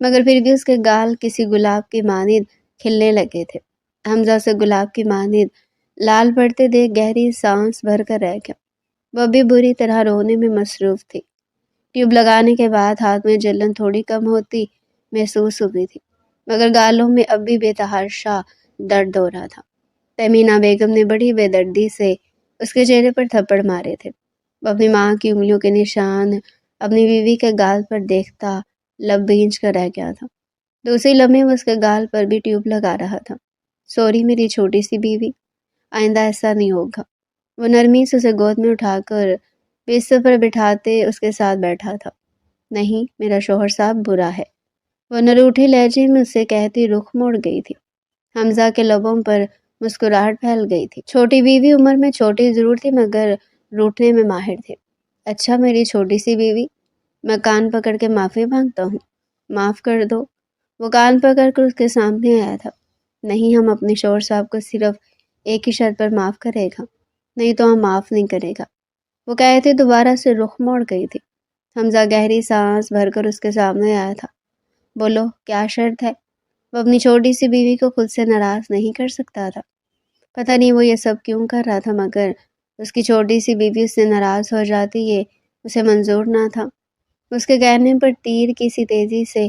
مگر پھر بھی اس کے گال کسی گلاب کی مانند کھلنے لگے تھے۔ حمزہ اسے گلاب کی مانند لال پڑتے دیکھ گہری سانس بھر کر رہ گیا۔ وہ بھی بری طرح رونے میں مصروف تھی۔ ٹیوب لگانے کے بعد ہاتھ میں جلن تھوڑی کم ہوتی محسوس ہوئی تھی، مگر گالوں میں اب بھی بے تحاشا درد ہو رہا تھا۔ تہمینہ بیگم نے بڑی بے دردی سے اس کے چہرے پر تھپڑ مارے تھے۔ وہ اپنی ماں کی انگلیوں کے نشان اپنی بیوی کے گال پر دیکھتا لب بھینچ کر رہ گیا تھا۔ دوسری لمحے وہ اس کے گال پر بھی ٹیوب لگا رہا تھا۔ سوری میری چھوٹی سی بیوی، آئندہ ایسا نہیں ہوگا۔ وہ نرمی سے اسے گود میں اٹھا کر بستر پر بٹھاتے اس کے ساتھ بیٹھا تھا۔ نہیں، میرا شوہر صاحب برا ہے، وہ نروٹھے لہجے میں اسے کہتی رخ موڑ گئی تھی۔ حمزہ کے لبوں پر مسکراہٹ پھیل گئی تھی۔ چھوٹی بیوی عمر میں چھوٹی ضرور تھی مگر روٹنے میں ماہر تھے۔ اچھا میری چھوٹی سی بیوی، میں کان پکڑ کے معافی مانگتا ہوں، معاف کر دو۔ وہ کان پکڑ کر اس کے سامنے آیا تھا۔ نہیں، ہم اپنے شوہر صاحب کو صرف ایک ہی شرط پر معاف کرے گا، نہیں تو ہم معاف نہیں کرے گا، وہ کہتے دوبارہ سے رخ موڑ گئی تھی۔ حمزہ گہری سانس بھر کر اس کے سامنے آیا تھا۔ بولو کیا شرط ہے؟ وہ اپنی چھوٹی سی بیوی کو خود سے ناراض نہیں کر سکتا تھا۔ پتہ نہیں وہ یہ سب کیوں کر رہا تھا، مگر اس کی چھوٹی سی بیوی اس سے ناراض ہو جاتی یہ اسے منظور نہ تھا۔ اس کے کہنے پر تیر کی سی تیزی سے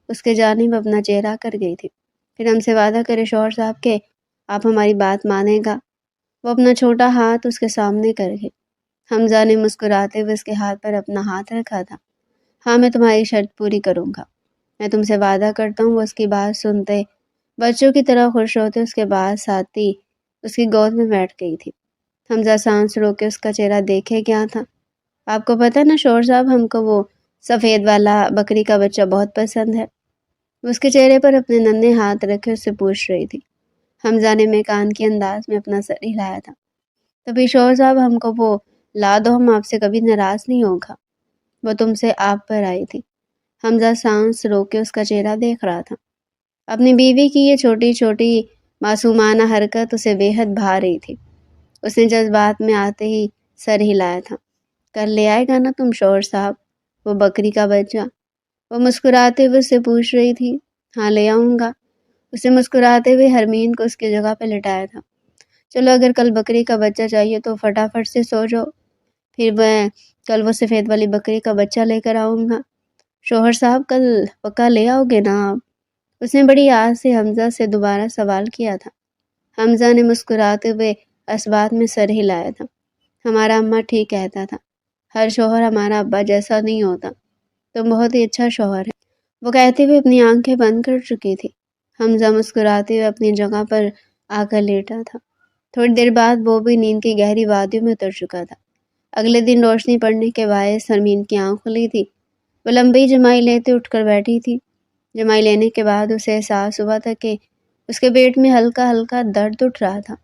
اس کے جانب اپنا چہرہ کر گئی تھی۔ پھر ہم سے وعدہ کرے شوہر صاحب کہ آپ ہماری بات مانیں گا۔ وہ اپنا چھوٹا ہاتھ اس کے سامنے کر گئی۔ حمزہ نے مسکراتے ہوئے اس کے ہاتھ پر اپنا ہاتھ رکھا تھا۔ ہاں میں تمہاری شرط پوری کروں گا، میں تم سے وعدہ کرتا ہوں۔ وہ اس کی بات سنتے بچوں کی طرح خوش ہوتے اس کے بعد آتی اس کی گود میں بیٹھ گئی تھی۔ حمزہ سانس روک کے اس کا چہرہ دیکھے کیا تھا۔ آپ کو پتہ نا شوہر صاحب، ہم کو وہ سفید والا بکری کا بچہ بہت پسند ہے۔ وہ اس کے چہرے پر اپنے ننھے ہاتھ رکھے اس سے پوچھ رہی تھی۔ حمزہ نے میکان کے انداز میں اپنا سر ہلایا تھا۔ تبھی شوہر صاحب ہم کو وہ لا دو، ہم آپ سے کبھی ناراض نہیں ہوگا۔ وہ تم سے آپ پر آئی تھی۔ حمزہ سانس روک کے اس کا چہرہ دیکھ رہا تھا۔ اپنی بیوی کی یہ چھوٹی چھوٹی معصومانہ حرکت اسے بے حد بھا رہی تھی۔ اس نے جذبات میں آتے ہی سر ہلایا تھا۔ کل لے آئے گا نا تم شوہر صاحب وہ بکری کا بچہ؟ وہ مسکراتے ہوئے اس سے پوچھ رہی تھی۔ ہاں لے آؤں گا۔ اسے مسکراتے ہوئے حرمین کو اس کی جگہ پہ لٹایا تھا۔ چلو اگر کل بکری کا بچہ چاہیے تو فٹافٹ سے سو جاؤ، پھر میں کل وہ سفید والی بکری کا بچہ لے کر آؤں گا۔ شوہر صاحب کل پکا لے آؤ گے نا آپ؟ اس نے بڑی آس سے حمزہ سے دوبارہ سوال کیا تھا۔ حمزہ نے مسکراتے ہوئے اس بات میں سر ہلایا تھا۔ ہمارا اماں ٹھیک کہتا تھا، ہر شوہر ہمارا ابا جیسا نہیں ہوتا، تم بہت ہی اچھا شوہر ہے، وہ کہتے ہوئے اپنی آنکھیں بند کر چکی تھی۔ حمزہ مسکراتے ہوئے اپنی جگہ پر آ کر لیٹا تھا۔ تھوڑی دیر بعد وہ بھی نیند کی گہری وادیوں میں اتر چکا تھا۔ اگلے دن روشنی پڑنے کے باعث حرمین کی آنکھ کھلی تھی۔ وہ لمبی جمائی لیتے اٹھ کر بیٹھی تھی۔ جمائی لینے کے بعد اسے احساس ہوا تھا کہ اس کے پیٹ میں ہلکا ہلکا درد اٹھ رہا تھا۔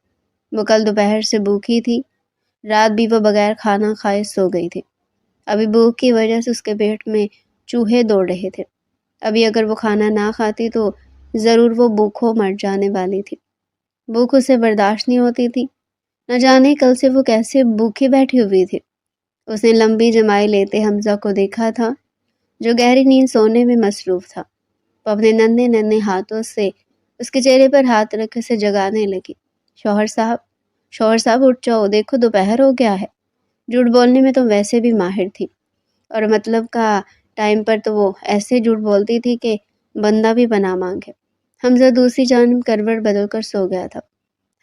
وہ کل دوپہر سے بھوکی تھی، رات بھی وہ بغیر کھانا کھائے سو گئی تھی۔ ابھی بھوک کی وجہ سے اس کے پیٹ میں چوہے دوڑ رہے تھے۔ ابھی اگر وہ کھانا نہ کھاتی تو ضرور وہ بھوکوں مر جانے والی تھی۔ بھوک اسے برداشت نہیں ہوتی تھی، نہ جانے کل سے وہ کیسے بھوکی بیٹھی ہوئی تھی۔ اس نے لمبی جمائی لیتے حمزہ کو دیکھا تھا جو گہری نیند سونے میں مصروف تھا۔ وہ اپنے ننھے ننھے ہاتھوں سے اس کے چہرے پر ہاتھ رکھ اسے جگانے لگی۔ شوہر صاحب اٹھ جاؤ، دیکھو دوپہر ہو گیا ہے۔ جھوٹ بولنے میں تو ویسے بھی ماہر تھی، اور مطلب کا ٹائم پر تو وہ ایسے جھوٹ بولتی تھی کہ بندہ بھی پناہ مانگے۔ حمزہ دوسری جانب کروٹ بدل کر سو گیا تھا۔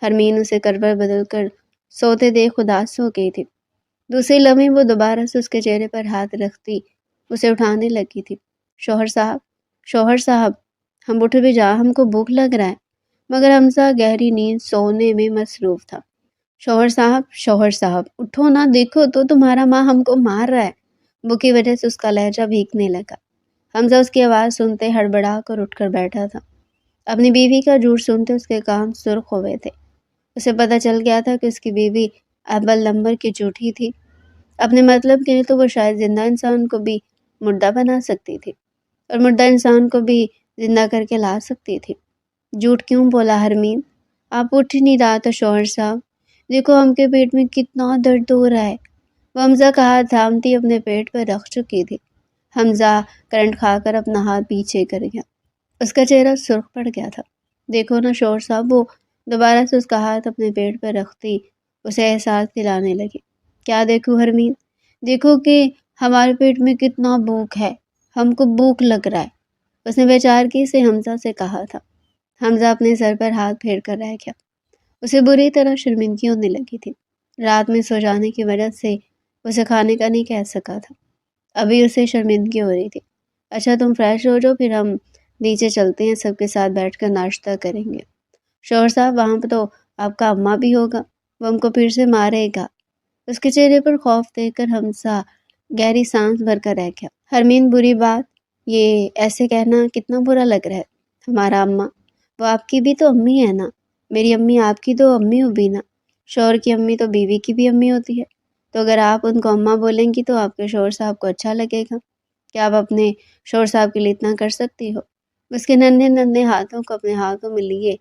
حرمین اسے کروٹ بدل کر سوتے دیکھ اداس ہو گئی تھی۔ دوسری لمحے وہ دوبارہ سے اس کے چہرے پر ہاتھ رکھتی اسے اٹھانے لگی تھی۔ شوہر صاحب ہم اٹھ بھی جا، ہم کو بھوک لگ رہا ہے۔ مگر حمزہ گہری نیند سونے میں مصروف تھا۔ شوہر صاحب اٹھو نا، دیکھو تو تمہارا ماں ہم کو مار رہا ہے۔ بھوک کی وجہ سے اس کا لہجہ بھیگنے لگا۔ حمزہ اس کی آواز سنتے ہڑبڑا کر اٹھ کر بیٹھا تھا۔ اپنی بیوی کا جھوٹ سنتے اس کے کان سرخ ہوئے تھے۔ اسے پتہ چل گیا تھا کہ اس کی بیوی اول نمبر کی جھوٹی تھی۔ اپنے مطلب کے لیے تو وہ شاید زندہ انسان کو بھی مردہ بنا سکتی تھی، اور مردہ انسان کو بھی زندہ کر کے لا سکتی تھی۔ جھوٹ کیوں بولا حرمین؟ آپ اٹھ ہی نہیں رہا تھا شوہر صاحب، دیکھو ہم کے پیٹ میں کتنا درد ہو رہا ہے۔ وہ حمزہ کا ہاتھ تھامتی اپنے پیٹ پر رکھ چکی تھی۔ حمزہ کرنٹ کھا کر اپنا ہاتھ پیچھے کر گیا۔ اس کا چہرہ سرخ پڑ گیا تھا۔ دیکھو نا شوہر صاحب، وہ دوبارہ سے اس کا ہاتھ اپنے پیٹ پر رکھتی اسے احساس دلانے لگی۔ کیا دیکھو حرمین؟ دیکھو کہ ہمارے پیٹ میں کتنا بھوک ہے، ہم کو بھوک لگ رہا ہے، اس نے بے چارگی سے حمزہ سے کہا تھا۔ حمزہ اپنے سر پر ہاتھ پھیر کر رہ گیا۔ اسے بری طرح شرمندگی ہونے لگی تھی۔ رات میں سو جانے کی وجہ سے اسے کھانے کا نہیں کہہ سکا تھا، ابھی اسے شرمندگی ہو رہی تھی۔ اچھا تم فریش ہو جاؤ، پھر ہم نیچے چلتے ہیں، سب کے ساتھ بیٹھ کر ناشتہ کریں گے۔ شوہر صاحب وہاں پہ تو آپ کا اماں بھی ہوگا، وہ ہم کو پھر سے مارے گا۔ اس کے چہرے پر خوف دیکھ کر حمزہ گہری سانس بھر کر رہ گیا۔ حرمین بری بات، یہ ایسے کہنا کتنا برا لگ رہا ہے۔ ہمارا اماں، وہ آپ کی بھی تو امی ہے نا، میری امی آپ کی تو امی ہوگی نا۔ شوہر کی امی تو بیوی کی بھی امی ہوتی ہے، تو اگر آپ ان کو اماں بولیں گی تو آپ کے شوہر صاحب کو اچھا لگے گا۔ کیا آپ اپنے شوہر صاحب کے لیے اتنا کر سکتی ہو؟ اس کے ننھے ننھے ہاتھوں کو اپنے ہاتھوں میں لیے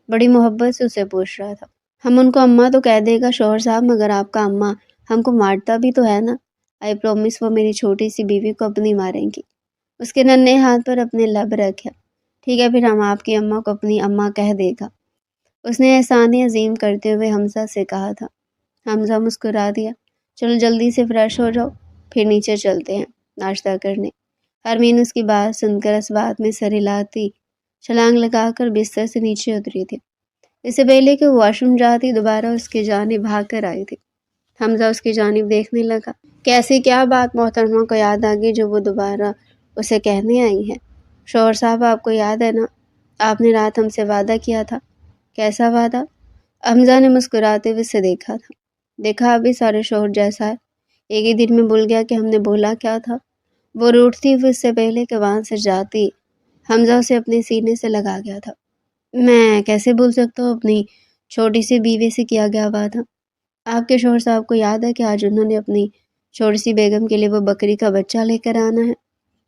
بڑی محبت سے اسے پوچھ رہا تھا۔ ہم ان کو اماں تو کہہ دے گا شوہر صاحب، مگر آپ کا اماں ہم کو مارتا بھی تو ہے نا۔ آئی پرومس وہ میری چھوٹی سی بیوی کو اپنی ماریں گی۔ اس کے ننھے ہاتھ پر اپنے لب رکھا۔ ٹھیک ہے، پھر ہم آپ کی اماں کو اپنی اماں کہہ دے گا، اس نے احسان عظیم کرتے ہوئے حمزہ سے کہا تھا۔ حمزہ مسکرا دیا۔ چلو جلدی سے فریش ہو جاؤ، پھر نیچے چلتے ہیں ناشتہ کرنے۔ حرمین اس کی بات سن کر اس بات میں سر ہلاتی چھلانگ لگا کر بستر سے نیچے اتری تھی۔ اس سے پہلے کہ وہ واش روم جاتی دوبارہ اس کی جانب بھاگ کر آئی تھی۔ حمزہ اس کی جانب دیکھنے لگا۔ کیسی کیا بات محترمہ کو یاد آ گئی جو وہ دوبارہ اسے کہنے آئی ہے؟ شوہر صاحب آپ کو یاد ہے نا، آپ نے رات ہم سے وعدہ کیا تھا۔ کیسا وعدہ؟ حمزہ نے مسکراتے ہوئے اسے دیکھا تھا۔ دیکھا ابھی سارے شوہر جیسا ہے، ایک ہی دن میں بھول گیا کہ ہم نے بولا کیا تھا۔ وہ روٹتی ہوئی اس سے پہلے کہ وہاں سے جاتی حمزہ اسے اپنے سینے سے لگا گیا تھا۔ میں کیسے بھول سکتا ہوں اپنی چھوٹی سی بیوی سے کیا گیا وعدہ؟ آپ کے شوہر صاحب کو یاد ہے کہ آج انہوں نے اپنی چھوٹی سی بیگم کے لیے وہ بکری کا بچہ لے کر آنا ہے؟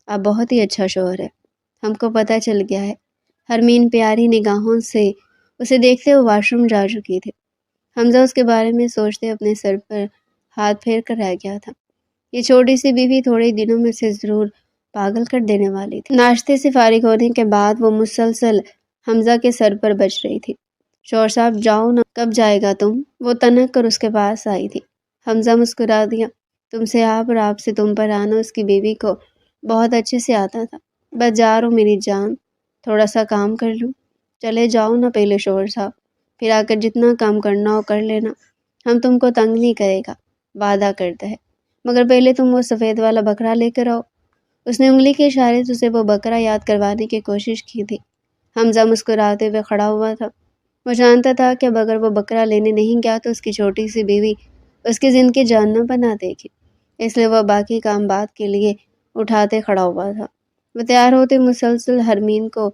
آپ بہت ہی اچھا شوہر ہے، ہم کو پتہ چل گیا ہے۔ حرمین پیاری نگاہوں سے اسے دیکھتے وہ واش روم جا چکی تھی۔ حمزہ اس کے بارے میں سوچتے اپنے سر پر ہاتھ پھیر کر رہ گیا تھا۔ یہ چھوٹی سی بیوی تھوڑے ہی دنوں میں سے ضرور پاگل کر دینے والی تھی۔ ناشتے سے فارغ ہونے کے بعد وہ مسلسل حمزہ کے سر پر بج رہی تھی۔ شوہر صاحب جاؤ نا، کب جائے گا تم؟ وہ تنک کر اس کے پاس آئی تھی۔ حمزہ مسکرا دیا۔ تم سے آپ اور آپ سے تم پر آنا اس کی بیوی کو بہت اچھے سے آتا تھا۔ بس جا رہا ہوں میری جان، تھوڑا سا کام کر لوں۔ چلے جاؤ نا پہلے شوہر صاحب، پھر آ کر جتنا کام کرنا ہو کر لینا، ہم تم کو تنگ نہیں کرے گا، وعدہ کرتا ہے۔ مگر پہلے تم وہ سفید والا بکرا لے کر آؤ۔ اس نے انگلی کے اشارے سے اسے وہ بکرا یاد کروانے کی کوشش کی تھی۔ حمزہ مسکراتے ہوئے کھڑا ہوا تھا۔ وہ جانتا تھا کہ اب اگر وہ بکرا لینے نہیں گیا تو اس کی چھوٹی سی بیوی اس کی زندگی جہنم بنا دے گی، اس لیے وہ باقی کام بعد کے لیے اٹھاتے کھڑا ہوا تھا۔ وہ تیار ہوتے مسلسل حرمین کو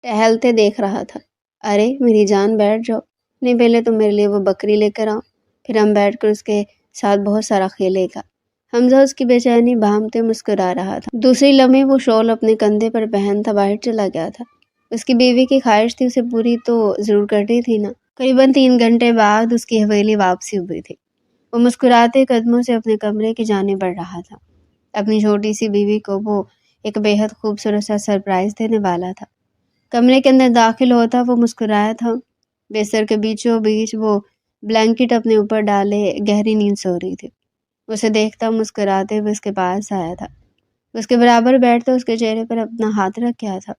ٹہلتے دیکھ رہا تھا۔ ارے میری جان بیٹھ جاؤ، نہیں پہلے تم میرے لیے وہ بکری لے کر آؤ، پھر ہم بیٹھ کر اس کے ساتھ بہت سارا کھیلے گا۔ حمزہ اس کی بے چینی بھانپتے مسکرا رہا تھا۔ دوسری لمحے وہ شال اپنے کندھے پر پہن تھا باہر چلا گیا تھا۔ اس کی بیوی کی خواہش تھی اسے پوری تو ضرور کرنی تھی نا۔ قریباً 3 گھنٹے بعد اس کی حویلی واپسی ہوئی تھی۔ وہ مسکراتے قدموں سے اپنے کمرے کی جانب بڑھ رہا تھا۔ اپنی چھوٹی سی بیوی کو وہ ایک بے حد خوبصورت سا سرپرائز دینے والا تھا۔ کمرے کے اندر داخل ہوتا وہ مسکرایا تھا۔ بستر کے بیچوں بیچ وہ بلینکٹ اپنے اوپر ڈالے گہری نیند سو رہی تھی۔ اسے دیکھتا مسکراتے ہوئے اس کے پاس آیا تھا۔ اس کے برابر بیٹھتا اس کے چہرے پر اپنا ہاتھ رکھا تھا۔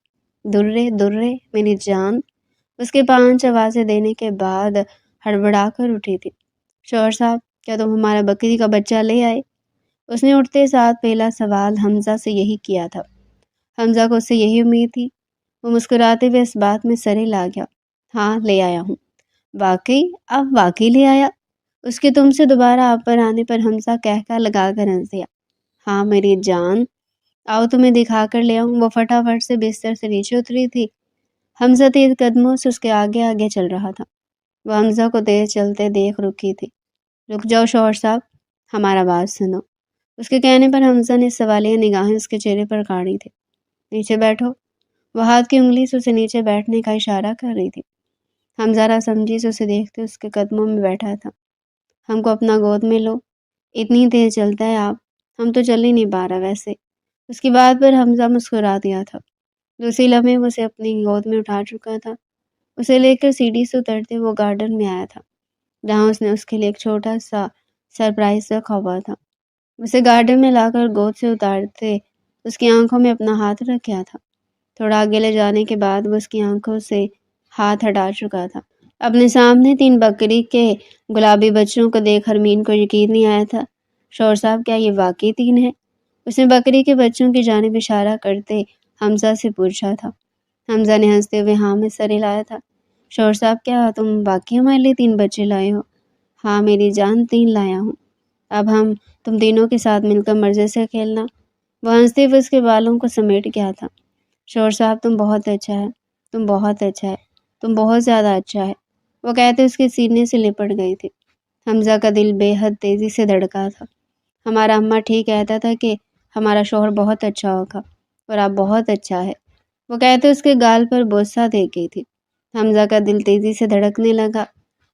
درے درے میری جان، اس کے 5 آوازیں دینے کے بعد ہڑبڑا کر اٹھی تھی۔ شوہر صاحب کیا تم ہمارا بکری کا بچہ لے آئے؟ اس نے اٹھتے ساتھ پہلا سوال حمزہ سے یہی کیا تھا۔ حمزہ کو اس سے یہی امید تھی۔ وہ مسکراتے ہوئے اس بات میں سرے لا گیا۔ ہاں لے آیا ہوں۔ واقعی؟ اب واقعی لے آیا؟ اس کے تم سے دوبارہ آپ پر آنے پر حمزہ کہکا لگا کر ہنس دیا۔ ہاں میری جان، آؤ تمہیں دکھا کر لے آؤں۔ وہ فٹافٹ سے بستر سے نیچے اتری تھی۔ حمزہ تیز قدموں سے اس کے آگے آگے چل رہا تھا۔ وہ حمزہ کو تیز چلتے دیکھ رکی تھی۔ رک جاؤ شوہر صاحب، ہمارا بات سنو۔ اس کے کہنے پر حمزہ نے سوالیہ نگاہیں اس کے چہرے پر گاڑی تھی۔ نیچے بیٹھو۔ وہ ہاتھ کی انگلی سے اسے نیچے بیٹھنے کا اشارہ کر رہی تھی۔ حمزہ را سمجھی سے اسے دیکھتے اس کے قدموں میں بیٹھا تھا۔ ہم کو اپنا گود میں لو، اتنی تیز چلتا ہے آپ، ہم تو چل ہی نہیں پا رہا ویسے۔ اس کی بات پر حمزہ مسکرا دیا تھا۔ دوسری لمحے وہ اسے اپنی گود میں اٹھا چکا تھا۔ اسے لے کر سیڑھی سے اترتے وہ گارڈن میں آیا تھا، جہاں اس نے اس کے لیے ایک چھوٹا سا سرپرائز رکھا ہوا تھا۔ اسے گارڈن میں لا کر گود سے اتارتے اس کی آنکھوں میں اپنا ہاتھ رکھا تھا۔ تھوڑا آگے لے جانے کے بعد وہ اس کی آنکھوں سے ہاتھ ہٹا چکا تھا۔ اپنے سامنے 3 بکری کے گلابی بچوں کو دیکھ حرمین کو یقین نہیں آیا تھا۔ شوہر صاحب کیا یہ واقعی 3 ہیں؟ اس نے بکری کے بچوں کی جانب اشارہ کرتے حمزہ سے پوچھا تھا۔ حمزہ نے ہنستے ہوئے ہاں میں سر ہلایا تھا۔ شوہر صاحب کیا تم واقعی ہمارے لیے 3 بچے لائے ہو؟ ہاں میری جان 3 لایا ہوں۔ اب ہم تم تینوں کے ساتھ مل کر مزے سے کھیلنا۔ وہ ہنستے ہوئے اس کے بالوں کو سمیٹ گیا تھا۔ شوہر صاحب تم بہت اچھا ہے، تم بہت اچھا ہے، تم بہت زیادہ اچھا ہے، وہ کہتے اس کے سینے سے لپٹ گئی تھی۔ حمزہ کا دل بے حد تیزی سے دھڑکا تھا۔ ہمارا اماں ٹھیک کہتا تھا کہ ہمارا شوہر بہت اچھا ہوگا اور آپ بہت اچھا ہے، وہ کہتے اس کے گال پر بوسہ دے گئی تھی۔ حمزہ کا دل تیزی سے دھڑکنے لگا۔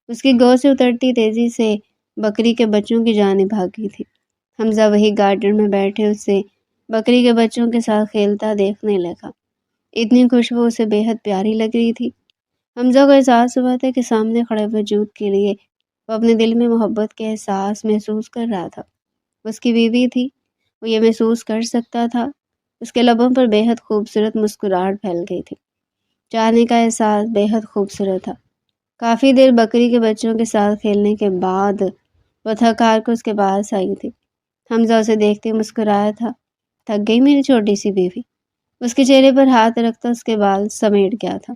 اس کی گود سے اترتی تیزی سے بکری کے بچوں کی جانب بھاگی تھی۔ حمزہ وہی گارڈن میں بیٹھے اسے بکری کے بچوں کے ساتھ کھیلتا دیکھنے لگا۔ اتنی خوشبو اسے بے حد پیاری لگ رہی تھی۔ حمزہ کو احساس ہوا تھا کہ سامنے کھڑے وجود کے لیے وہ اپنے دل میں محبت کے احساس محسوس کر رہا تھا۔ اس کی بیوی تھی، وہ یہ محسوس کر سکتا تھا۔ اس کے لبوں پر بے حد خوبصورت مسکراہٹ پھیل گئی تھی۔ چاہنے کا احساس بے حد خوبصورت تھا۔ کافی دیر بکری کے بچوں کے ساتھ کھیلنے کے بعد وہ تھک ہار کر اس کے پاس آئی تھی۔ حمزہ اسے دیکھتے مسکرایا تھا۔ تھک گئی میری چھوٹی سی بیوی؟ اس کے چہرے پر ہاتھ رکھتا اس کے بال سمیٹ گیا تھا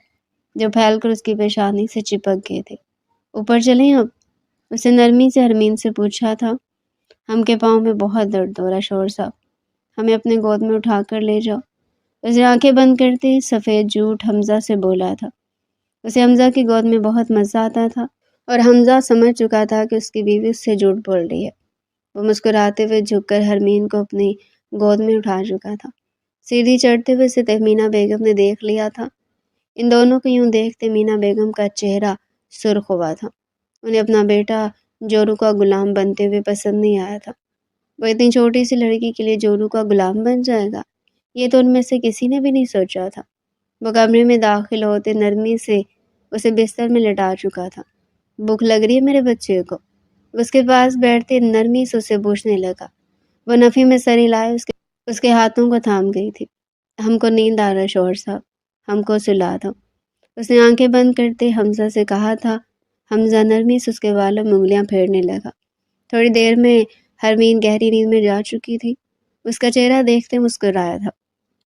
جو پھیل کر اس کی پیشانی سے چپک گئے تھے۔ اوپر چلیں اب؟ اسے نرمی سے حرمین سے پوچھا تھا۔ ہم کے پاؤں میں بہت درد ہو رہا شوہر صاحب، ہمیں اپنے گود میں اٹھا کر لے جاؤ۔ اسے آنکھیں بند کرتے سفید جھوٹ حمزہ سے بولا تھا۔ اسے حمزہ کی گود میں بہت مزہ آتا تھا اور حمزہ سمجھ چکا تھا کہ اس کی بیوی اس سے جھوٹ بول رہی ہے۔ وہ مسکراتے ہوئے جھک کر حرمین کو اپنی گود میں اٹھا چکا تھا۔ سیڑھی چڑھتے ہوئے اسے تہمینہ بیگم نے دیکھ لیا تھا۔ ان دونوں کو یوں دیکھتے مینا بیگم کا چہرہ سرخ ہوا تھا۔ انہیں اپنا بیٹا جورو کا غلام بنتے ہوئے پسند نہیں آیا تھا۔ وہ اتنی چھوٹی سی لڑکی کے لیے جورو کا غلام بن جائے گا، یہ تو ان میں سے کسی نے بھی نہیں سوچا تھا۔ وہ کمرے میں داخل ہوتے نرمی سے اسے بستر میں لٹا چکا تھا۔ بھوک لگ رہی ہے میرے بچے کو؟ اس کے پاس بیٹھتے نرمی سے اسے پوچھنے لگا۔ وہ نفی میں سر ہلائے اس کے ہاتھوں کو تھام گئی تھی۔ ہم کو نیند آ رہا شوہر صاحب، ہم کو سلا دو۔ اس نے آنکھیں بند کرتے حمزہ سے کہا تھا۔ حمزہ نرمی سے اس کے بالوں میں انگلیاں پھیرنے لگا۔ تھوڑی دیر میں حرمین گہری نیند میں جا چکی تھی۔ اس کا چہرہ دیکھتے مسکرایا تھا۔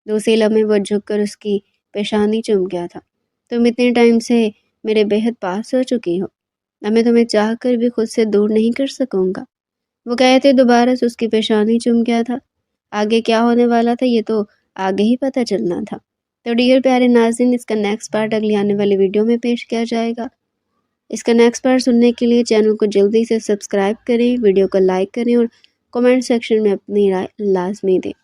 دوسری لمحے وہ جھک کر اس کی پیشانی چوم گیا تھا۔ تم اتنے ٹائم سے میرے بےحد پاس ہو چکی ہو، اب میں تمہیں چاہ کر بھی خود سے دور نہیں کر سکوں گا۔ وہ کہتے دوبارہ سے اس کی پیشانی چوم گیا تھا۔ آگے کیا ہونے والا تھا یہ تو آگے ہی پتہ چلنا تھا۔ تو ڈیئر پیارے ناظرین، اس کا نیکسٹ پارٹ اگلی آنے والی ویڈیو میں پیش کیا جائے گا۔ اس کا نیکسٹ پارٹ سننے کے لیے چینل کو جلدی سے سبسکرائب کریں، ویڈیو کو لائک کریں اور کمنٹ سیکشن میں اپنی رائے لازمی دیں۔